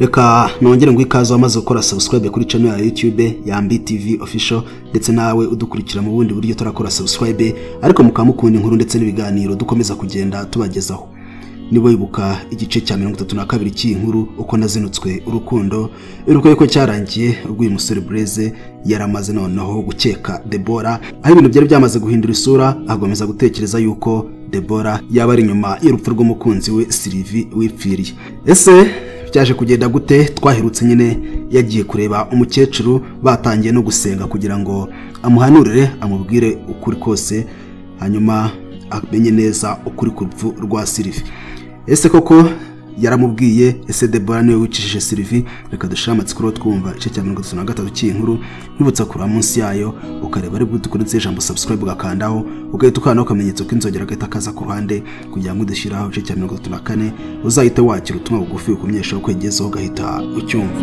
Reka nongere ngo ikaze wamaze gukora subscribe kuri channel ya YouTube ya Mbi TV official ndetse nawe udukurikira mu bundi buryo turakora subscribe ariko mukamukunda inkuru ndetse n'ibiganiro dukomeza kugenda tubagezaho. Nibo ibuka igice cya 32 cy'inkuru uko nazinutswe urukundo iruko ko cyarangiye ubwo uyu musore Blaise yaramaze noneho gukeka Deborah aho ibintu byari byamaze guhindura isura agomeza gutekereza yuko Deborah yaba ari nyuma y'urupfu rw'umukunzi we Sylvie wipfiriye. Ese byaje kugenda gute? Twahirutse nyine yagiye kureba umukecuru batangiye no gusenga kugira ngo amuhanurire amubwire ukuri kose hanyuma amenye neza ukuri ku rupfu rwa Sylvie. Ese koko yaramubwiye? Ese Deborah niwe wicishije Sylvie? Reka dushamatse kuri twumva ice cya 33 cy'inkuru nkibutsa kuri munsi yayo ukareba ari budukunze ijambo subscribe ugakandaho ugahita ukana ukamenyetso k'inzogera gahita kaza ku ruhande kugira ngo udashiraho ice cya 34 uzahite wakira ubutumwa bugufi ukumyesha uko kwegezaho gahita ucyumva.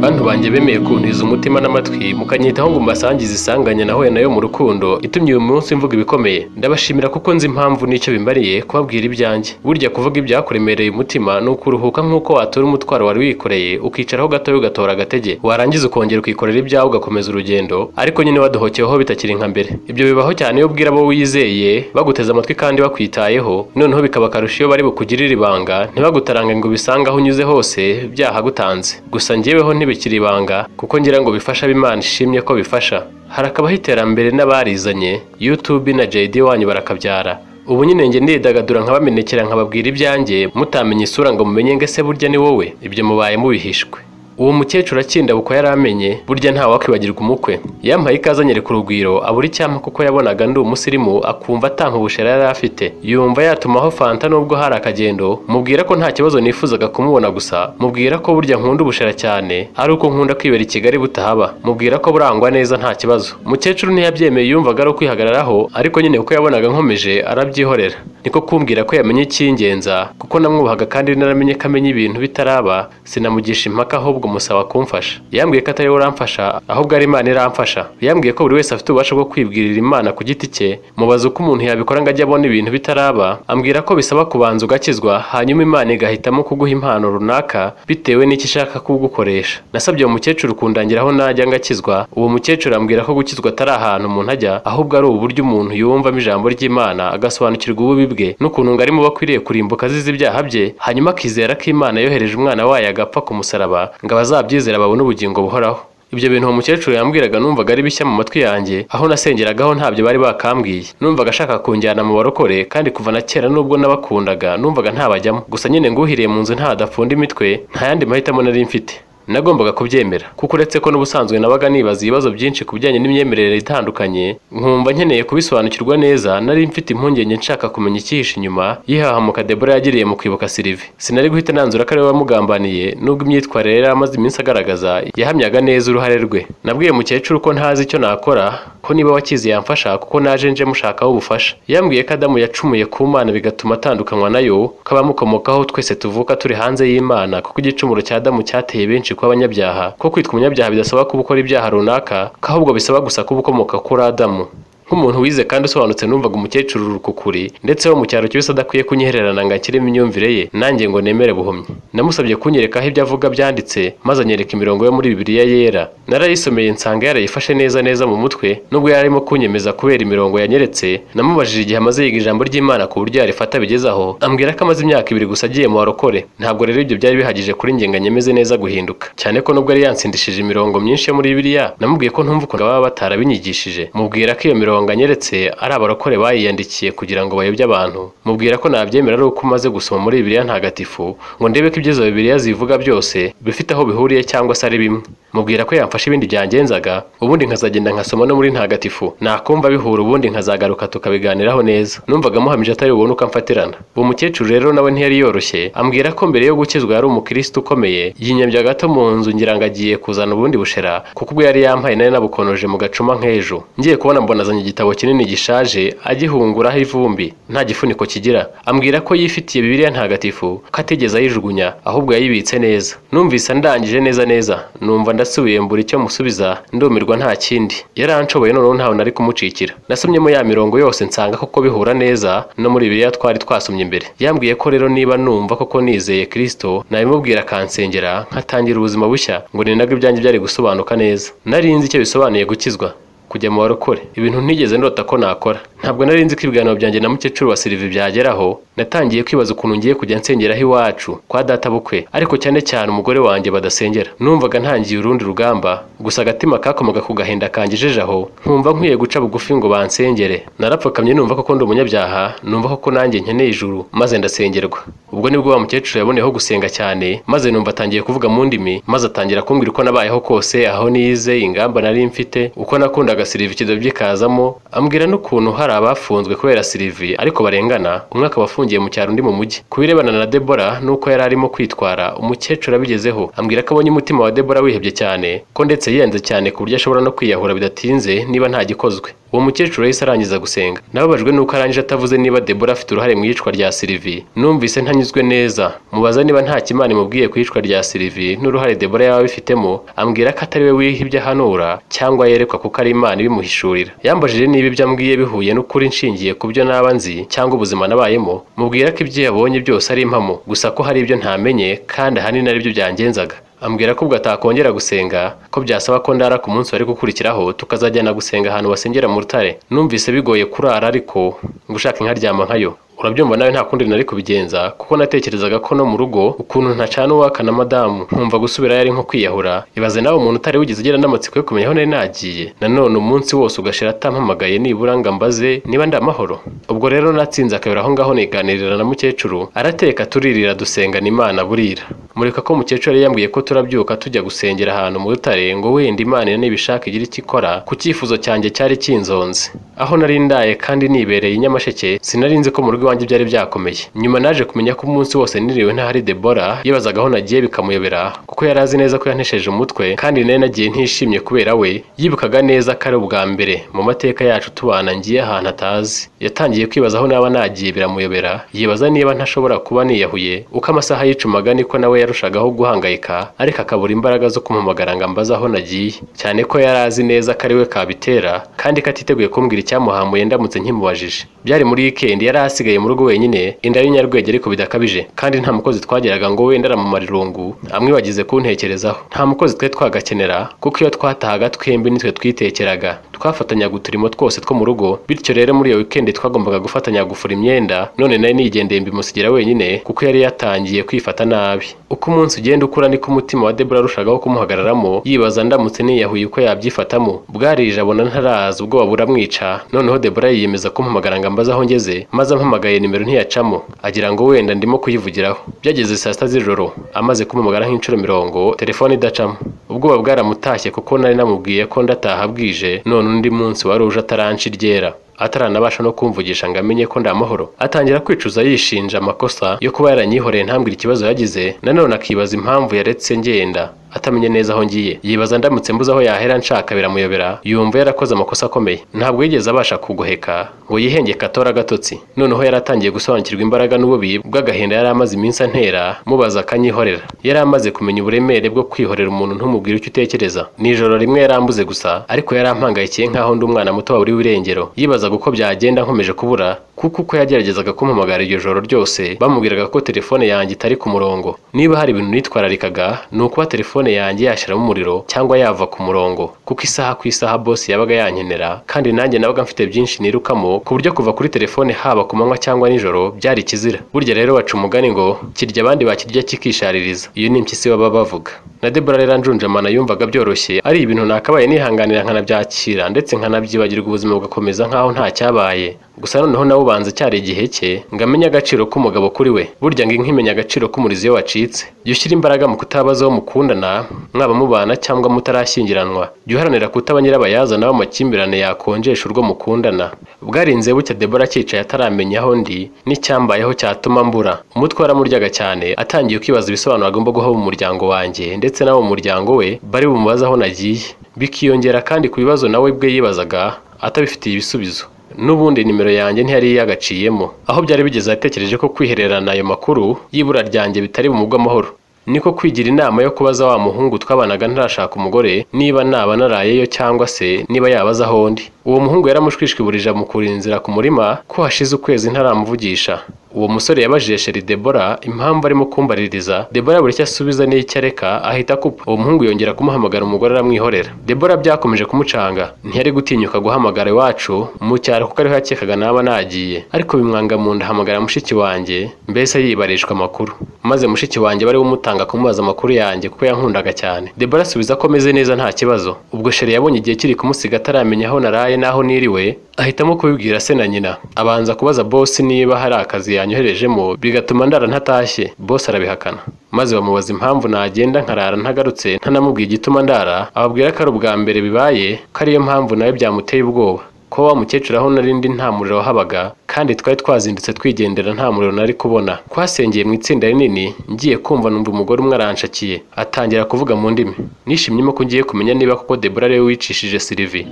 Bantu banje bemeye kuntiza umutima n'amatwi mukanyitaho ngo mbasangize isanganya naho nayo mu rukundo itumye uyu munsi mvuga ibikomeye. Ndabashimira kuko nzi impamvu n'icyo bimbariye kubabwira ibyanjye. Burya kuvuga ibyakuremereye umutima no kuruhuka nkuko watura umutwaro wari wikoreye ukicaraho gato ugatora agatege warangiza ukongera ukikorera ibyawe ugakomeza urugendo ariko nyine wadohokeho bitakiri nka mbere. Ibyo bibaho cyane iyo ubwira abo wizeye baguteza amatwi kandi bakwitayeho noneho bikaba karushiyo bari bukugirira ibanga ntibagutarange ngo bisangaho unyuze hose byahagutanze. Gusa njyeweho bikiri ibanga kuko ngira ngo bifasha Imana ishimye ko bifasha. Harakabaho iterambere n'abarizanye YouTube na JD wanyu barakabyara. Ubu nyine nge ndidagadura nkabamenekera nkababwira ibyanjye mutamenye isura ngo mumenye ngese burya ni wowe. Ibyo mubaye mubihishwe. Uwo mukecuru akinda buko yaramenye burya nta wakwibagirwa umukwe. Yampaye ikazanyere ku rugwiro aburi cyampa kuko yabonaga ndi umusirimu akumva atanka ubushera yari afite. Yumva yatumaho fanta nubwo hari akagendo mubwira ko nta kibazo nifuzaga kumubona gusa mubwira ko burya nkunda ubushera cyane ari uko nkunda kwibera i Kigali butahaba mubwira ko burangwa neza nta kibazo. Mukecuru ntiyabyemeye yumvaga ari kwihagararaho ariko nyine uko yabonaga nkomeje arabyihorera. Niko kumbwira ko yamenye icyingenza kuko namwubahaga kandi naramenye kamenye ibintu bitaraba sinamugisha impaka ahubwo musaba kumfasha. Yambwiye ko atari uramfasha ahubwo ari Imana iramfasha. Yambwiye ko buri wese afite ububasha bwo kwibwirira Imana ku giti cye mubaza uko umuntu yabikora ngo ajye abona ibintu bitaraba. Ambwira ko bisaba kubanza ugakizwa hanyuma Imana igahitamo kuguha impano runaka bitewe n'iki ishaka kugukoresha. Nasabye uwo mukecuru kundangira aho najya ngakizwa. Uwo mukecuru ambwira ko gukizwa atari ahantu umuntu ajya ahubwo ari uburyo umuntu yumvamo ijambo ry'Imana agasobanukirwa ububi bwe n'ukuntu ngo arimo bakwiriye kurimbuka azize ibyaha bye hanyuma akizera ko Imana yohereje umwana wayo agapfa ku musaraba ngo abazabyizera babone ubugingo buhoraho. Ibyo bintu uwo mukecuru yambwiraga numvaga ari bishya mu matwi yanjye. Aho nasengeragaho ntabyo bari bakambwiye. Numvaga ashaka kunjyana mu barokore kandi kuva na kera nubwo nabakundaga numvaga ntabajyamo. Gusa nyine nguhiriye mu nzu ntadafunda imitwe nta yandi mahitamo nari mfite. Nagombaga kubyemera kuko uretse ko n'ubusanzwe nabaga nibaza ibibazo byinshi kubijyanye n'imyemerere itandukanye nkumva nkeneye kubisobanukirwa neza. Nari mfite impungenge nshaka kumenya icyihishe inyuma yihahamuka Deborah yagiriye mu kwibuka Sylvie. Sinari guhita nanzura ko ari we wamugambaniye nubwo imyitwarire yari amaze iminsi agaragaza yahamyaga neza uruhare rwe. Nabwiye mukecuru ko ntazi icyo nakora ko niba wakize yamfasha kuko naje nje mushakaho ubufasha. Yambwiye ko Adamu yacumuye ku Mana bigatuma atandukanywa nayo kabamukomokaho twese tuvuka turi hanze y'Imana kuko igicumuro cya Adamu cyateye benshi kw'abanyabyaha ko kwitwa umunyabyaha bidasaba kuba ukora ibyaha runaka ahubwo bisaba gusa kuba ukomoka kuri Adamu. Nk'umuntu wize kandi usobanutse numvaga umukecuru urukukuri ndetse wo mu cyaro cyose adakwiye kunyihererana ngo akiremo imyumvire ye nanjye ngo nemere buhumye. Namusabye kunyereka aho ibyo avuga byanditse maze anyereka imirongo yo muri Bibiliya yera. Narayisomeye nsanga yarayifashe neza mu mutwe nubwo yarimo kunyemeza kubera imirongo yanyeretse. Namubajije igihe amaze yiga ijambo ry'Imana ku buryo yarifata bigezaho ambwira ko amaze imyaka 2 gusa agiye mu barokore. Ntabwo rero ibyo byari bihagije kuri njye ngo nyemeze neza guhinduka cyane ko nubwo ari yansindishije imirongo myinshi yo muri Bibiliya namubwiye ko ntumva uko baba batarabinyigishije. Mubwira ko iyo mirongo anyeretse ari abarokore bayiyandikiye kugira ngo bayobye abantu. Mubwira ko nabyemera ari uko umaze gusoma muri Bibiliya ntagatifu ngo ndebe ko ibyizo Bibiliya zivuga byose bifite aho bihuriye cyangwa se ari bimwe. Mubwira ko yamfasha ibindi byangenzaga ubundi nkazagenda nkasoma no muri ntagatifu nakumva bihura ubundi nkazagaruka tukabiganiraho neza. Numvaga muhamije atari ubone uko amfatirana. Uwo mukecuru rero nawe ntiyari yoroshye. Ambwira ko mbere yo gukizwa yari umukristo ukomeye yinyambya gato mu nzu ngira ngo agiye kuzana ubundi bushera kuko ubwo yari yampaye nari nabukonoje mu gacuma nk'ejo. Ngiye kubona mbona azanye igitabo kinini gishaje agihunguraho ivumbi nta gifuniko kigira. Ambwira ko yifitiye Bibiliya ntagatifu ko atigeze ayijugunya ahubwo yayibitse neza. Numvise ndangije neza numva ndasubiye mbura icyo musubiza, ndumirwa nta kindi. Yaranshoboye noneho ntawe nari kumucikira. Nasomyemo ya mirongo yose nsanga koko bihura neza no muri Bibiliya twari twasomye mbere. Yambwiye ko rero niba numva koko nizeye Kristo nabimubwira kansengera nkatangira ubuzima bushya ngo ni nabwo ibyanjye byari gusobanuka neza. Nari nzi icyo bisobanuye gukizwa, kujya mu barokore, ibintu ntigeze ndota ko nakora. Ntabwo nari nzi ko ibiganiro byanjye na mukecuru wa Sylvie byageraho. Natangiye kwibaza ukuntu ngiye kujya nsengeraho iwacu kwa data bukwe, ariko cyane cyane umugore wanjye badasengera. Numvaga ntangiye urundi rugamba, gusa agatima kakomaga kugahinda kangejeje aho nkumva nkwiye guca bugufi ngo bansengere. Narapfukamye numva ko ndi umunyabyaha, numva ko nanjye nkeneye ijuru, maze ndasengerwa. Ubwo nibwo wa mukecuru yaboneyeho gusenga cyane, maze numva atangiye kuvuga mu ndimi, maze atangira kumbwira uko nabayeho kose, aho nize, ingamba nari mfite, uko nakundaga Sylvie ikidobye kazamo. Ambwira n'ukuntu hari abafunzwe kubera Sylvie ariko barengana, umwe akaba afungiye mu cyaro undi mu mujyi. Kubirebana na Deborah nuko yari arimo kwitwara, umukecuru abigezeho. Ambwira ko abonye umutima wa Deborah wihebye cyane, ko ndetse yiyenze cyane ku buryo ashobora no kwiyahura bidatinze niba nta gikozwe. Uwo mukecuru yahise arangiza gusenga. Nababajwe nuko arangije atavuze niba Deborah afite uruhare mu yicwa rya Sylvie. Numvise ntanyuzwe neza, mubaza niba nta kimana imubwiye ku yicwa rya Sylvie n'uruhare Deborah yaba abifitemo. Ambwira ko atari we wihibye ahanura cyangwa yerekwa kuko ari Imana ibimuhishurira. Yambajije niba ibyo ambwiye bihuye n'ukuri nshingiye ku byo naba nzi cyangwa ubuzima nabayemo. Mubwira ko ibyo yabonye byose ari impamo, gusa ko hari ibyo ntamenye kandi ahanini ari byo byangenzaga. Ambwira ko ubwo atakongera gusenga, ko byasaba ko ndara ku munsi wari gukurikiraho tukazajyana gusenga ahantu basengera mu rutare. Numvise bigoye kurara ariko ngushaka inkaryama nkayo. Urabyumva nawe nta kundi nari kubigenza, kuko natekerezaga ko no mu rugo ukuntu ntacana uwaka na madamu nkumva gusubira yari nko kwiyahura. Ibaze nawe umuntu utari wigeze ugira n'amatsiko yo kumenya aho nari nagiye, nanone umunsi wose ugashira atampamagaye nibura ngo ambaze niba ndi amahoro. Ubwo rero natsinze akabera aho ngaho niganirira na mukecuru, arateka turirira dusengana Imana burira. Mureka ko mukecuru yari yambwiye ko turabyuka tujya gusengera ahantu mu rutare ngo wenda Imana nibishaka igira icyo ikora ku cyifuzo cyanjye cyari kinzonze. Aho nari ndaye kandi nibereye i Nyamasheke, sinari nzi ko mu rugo wanjye byari byakomeye. Nyuma naje kumenya ko umunsi wose niriwe ntahari Deborah, yibazaga aho nagiye bikamuyobera kuko yari azi neza ko yantesheje umutwe, kandi nari nagiye ntishimye kubera we. Yibukaga neza ko ari ubwa mbere mu mateka yacu tubana ngiye ahantu atazi. Yatangiye kwibaza aho naba nagiye biramuyobera, yibaza niba ntashobora kuba niyahuye. Uko amasaha yicumaga niko nawe yarushagaho guhangayika, ariko akabura imbaraga zo kumpamagara ngo ambaze aho nagiye, cyane ko yari azi neza ko ari we kabitera kandi katiteguye kumbwira icyamuhamuye ndamutse nkimubajije. Byari muri weekend, yari asigaye mu rugo wenyine, inda y'inyarwege ariko bidakabije, kandi nta mukozi twageraga ngo wenda aramumara irungu amwibagize kuntekerezaho. Nta mukozi twe twagakenera kuko iyo twatahaga twembi nitwe twitekeraga, twafatanyaga uturimo twose two mu rugo. Bityo rero muri iyo weekend twagombaga gufatanya gufura imyenda. None nari nigendeye mbimusigira wenyine kuko yari yatangiye kwifata nabi. Uko umunsi ugenda ukura niko umutima wa Deborah arushagaho kumuhagararamo, yibaza ndamutse niyahuye uko yabyifatamo. Bwarije abona ntaraza, ubwoba buramwica. Noneho Deborah yiyemeza kumpamagara ngo ambaze aho ngeze, maze ampamagaye nimero ntiyacamo, agira ngo wenda ndimo kuyivugiraho. Byageze saa sita z'ijoro, amaze kumpamagara nk'inshuro 40 telefone idacamo. Ubwoba bwaramutashye kuko nari namubwiye ko ndataha bwije, none undi munsi wari uje ataranshi ryera, ataranabasha no kumvugisha ngo amenye ko ndamahoro. Atangira kwicuza yishinja amakosa yo kuba yaranyihoreye ntambwira ikibazo yagize. Nanone akibaza impamvu yaretse ngenda atamenye neza aho ngiye. Yibaza ndamutse mbuze aho yahera nshaka biramuyobera, yumva yarakoze amakosa akomeye. Ntabwo yigeze abasha kugoheka ngo yihengeke atora agatotsi. Noneho yaratangiye gusobanukirwa imbaraga n'ububi bw'agahinda yari amaze iminsi antera, mubaza akanyihorera. Yari amaze kumenya uburemere bwo kwihorera umuntu ntumubwire icyo utekereza. Nijoro rimwe yarambuze gusa, ariko yarampangayikiye nkaho ndi umwana muto waburi w'irengero. Yibazaga uko byagenda nkomeje kubura, kuko uko yageragezaga kumpamagara iryo joro ryose bamubwiraga ko telefone yanjye itari ku murongo. Niba hari ibintu nitwararikaga ni ukuba telefone yanjye yashiramo umuriro cyangwa yava ku murongo, kuko isaha ku isaha boss yabaga yankenera, kandi nanjye nabaga mfite byinshi nirukamo ku buryo kuva kuri telefone haba ku manywa cyangwa nijoro byari kizira. Burya rero baca umugani ngo kirya abandi bakirya kikishaririza. Iyo ni impyisi baba bavuga. Na Deborah rero njunjamana yumvaga byoroshye, ari ibintu nakabaye nihanganira nkanabyakira ndetse nkanabyibagirwa ubuzima bugakomeza nkaho nta cyabaye. Gusa noneho nawe ubanza cyari igihe cye ngamenya agaciro k'umugabo kuri we. Burya ngo nkimenya agaciro k'umurizo iyo wacitse. Jya ushyira imbaraga mu kutabaza aho mukundana, mwaba mubana cyangwa mutarashyingiranwa. Jya uharanira kutaba nyirabayazana w'amakimbirane yakonjesha urwo mukundana. Bwarinze bucya Deborah cyicaye ataramenya aho ndi n'icyambayeho cyatuma mbura. Umutwe waramuryaga cyane, atangiye kwibaza ibisobanuro agomba guha mu muryango wanjye ndetse n'abo mu muryango we bari bumubaza aho nagiye. Bikiyongera kandi ku bibazo nawe bwe yibazaga, atabifitiye ibisubizo. N'ubundi nimero yanjye ntiyari yagaciyemo, aho byari bigeze atekereje ko kwihererana ayo makuru y'ibura ryanjye bitari bumugwe amahoro. Niko kwigira inama yo kubaza wa muhungu twabanaga ntarashaka umugore niba naba narayeyo cyangwa se niba yabaza aho ndi. Uwo muhungu yaramushwishwiburije amukura inzira ku murima ko hashize ukwezi ntaramuvugisha. Uwo musore yabajije Sheri Debora impamvu arimo kumbaririza. Debora buri cyo asubiza n'icyo areka ahita kupa. Uwo muhungu yongera kumuhamagara umugore aramwihorera. Debora byakomeje kumucanga, ntiyari gutinyuka guhamagara iwacu mu cyaro kuko ariho yakekaga naba nagiye, ariko bimwanga mu nda ahamagara mushiki wanjye, mbese yibarishwa amakuru. Maze mushiki wanjye bari bumutanga kumubaza amakuru yanjye kuko yankundaga cyane. Debora asubiza ko ameze neza nta kibazo. Ubwo Sheri yabonye igihe kiri kumusiga ataramenya aho naraye naho niriwe, ahitamo kubibwira se na nyina. Abanza kubaza boss niba hari akazi yanyoherejemo bigatuma ndara ntatashye. Boss arabihakana. Maze bamubaza impamvu nagenda nkarara ntagarutse ntanamubwiye igituma ndara, ababwira ko ari ubwa mbere bibaye, ko ariyo mpamvu nawe byamuteye ubwoba. Ko wa mukecuru aho narindi nta muriro wahabaga, kandi twari twazindutse twigendera nta muriro nari kubona. Twasengeye mu itsinda rinini, ngiye kumva numva umugore umwe aranshakiye, atangira kuvuga mu ndimi. Nishimyemo ko ngiye kumenya niba koko Debora ariwe wicishije Sylvie.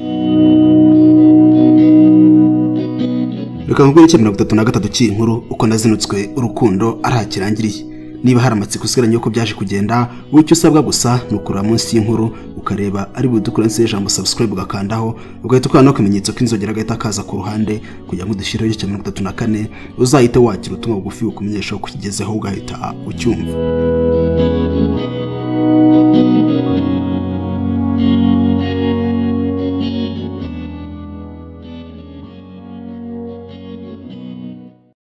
Reka nkubwire icyo 33 cy'inkuru uko nazinutswe urukundo arakirangiriye. Niba hari amatsiko usigaranye uko byaje kugenda, ucyo usabwa gusa nukura munsi y'inkuru ukareba ari budukurense ijambo subscribe ugakandaho, ugahita ukana no kumenyetso k'inzogera gahita kaza ku ruhande kugira ngo dushireho icyo 34 uzahite wakira ubutumwa bugufi ukumenyesha ko kigezeho ugahita ucyumva.